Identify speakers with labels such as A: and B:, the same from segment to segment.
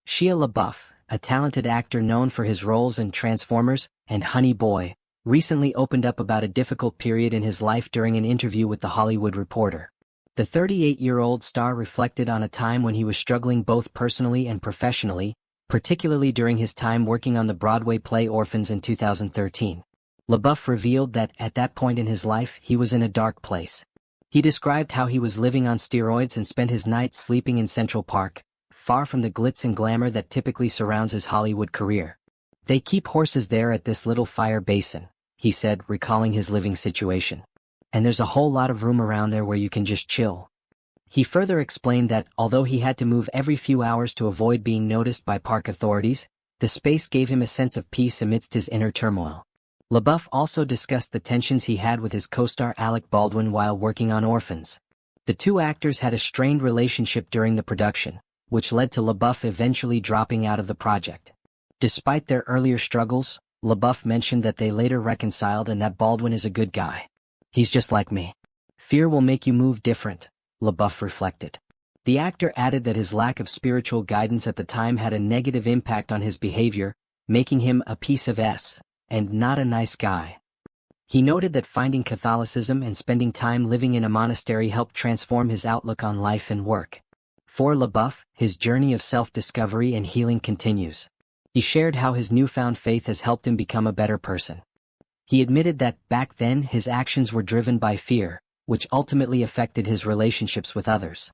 A: Shia LaBeouf, a talented actor known for his roles in Transformers and Honey Boy, recently opened up about a difficult period in his life during an interview with The Hollywood Reporter. The 38-year-old star reflected on a time when he was struggling both personally and professionally, particularly during his time working on the Broadway play Orphans in 2013. LaBeouf revealed that at that point in his life he was in a dark place. He described how he was living on steroids and spent his nights sleeping in Central Park, far from the glitz and glamour that typically surrounds his Hollywood career. "They keep horses there at this little fire basin," he said, recalling his living situation. "And there's a whole lot of room around there where you can just chill." He further explained that, although he had to move every few hours to avoid being noticed by park authorities, the space gave him a sense of peace amidst his inner turmoil. LaBeouf also discussed the tensions he had with his co-star Alec Baldwin while working on Orphans. The two actors had a strained relationship during the production, which led to LaBeouf eventually dropping out of the project. Despite their earlier struggles, LaBeouf mentioned that they later reconciled and that Baldwin is a good guy. "He's just like me. Fear will make you move different," LaBeouf reflected. The actor added that his lack of spiritual guidance at the time had a negative impact on his behavior, making him a piece of S, and not a nice guy. He noted that finding Catholicism and spending time living in a monastery helped transform his outlook on life and work. For LaBeouf, his journey of self-discovery and healing continues. He shared how his newfound faith has helped him become a better person. He admitted that, back then, his actions were driven by fear, which ultimately affected his relationships with others.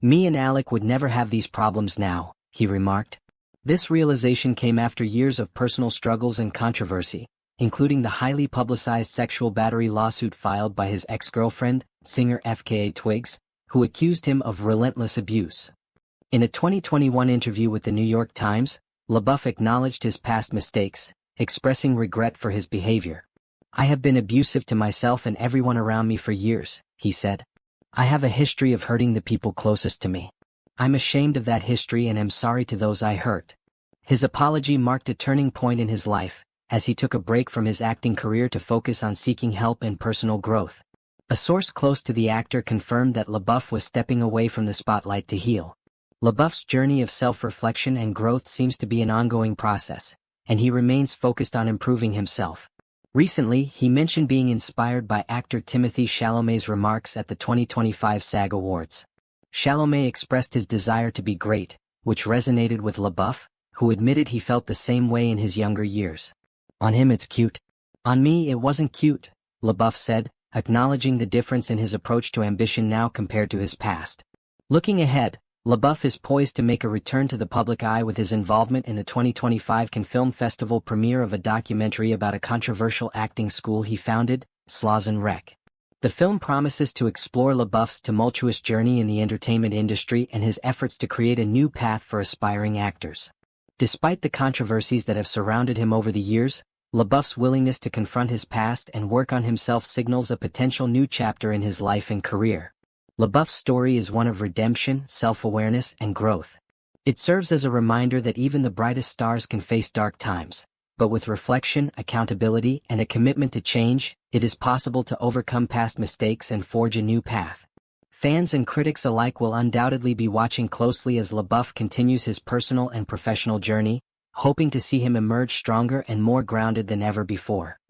A: "Me and Alec would never have these problems now," he remarked. This realization came after years of personal struggles and controversy, including the highly publicized sexual battery lawsuit filed by his ex-girlfriend, singer FKA Twigs, who accused him of relentless abuse. In a 2021 interview with the New York Times, LaBeouf acknowledged his past mistakes, expressing regret for his behavior. "I have been abusive to myself and everyone around me for years," he said. "I have a history of hurting the people closest to me. I'm ashamed of that history and am sorry to those I hurt." His apology marked a turning point in his life, as he took a break from his acting career to focus on seeking help and personal growth. A source close to the actor confirmed that LaBeouf was stepping away from the spotlight to heal. LaBeouf's journey of self-reflection and growth seems to be an ongoing process, and he remains focused on improving himself. Recently, he mentioned being inspired by actor Timothée Chalamet's remarks at the 2025 SAG Awards. Chalamet expressed his desire to be great, which resonated with LaBeouf, who admitted he felt the same way in his younger years. "On him it's cute. On me it wasn't cute," LaBeouf said, acknowledging the difference in his approach to ambition now compared to his past. Looking ahead, LaBeouf is poised to make a return to the public eye with his involvement in the 2025 Cannes Film Festival premiere of a documentary about a controversial acting school he founded, Slauson Rec. The film promises to explore LaBeouf's tumultuous journey in the entertainment industry and his efforts to create a new path for aspiring actors. Despite the controversies that have surrounded him over the years, LaBeouf's willingness to confront his past and work on himself signals a potential new chapter in his life and career. LaBeouf's story is one of redemption, self-awareness, and growth. It serves as a reminder that even the brightest stars can face dark times, but with reflection, accountability, and a commitment to change, it is possible to overcome past mistakes and forge a new path. Fans and critics alike will undoubtedly be watching closely as LaBeouf continues his personal and professional journey, hoping to see him emerge stronger and more grounded than ever before.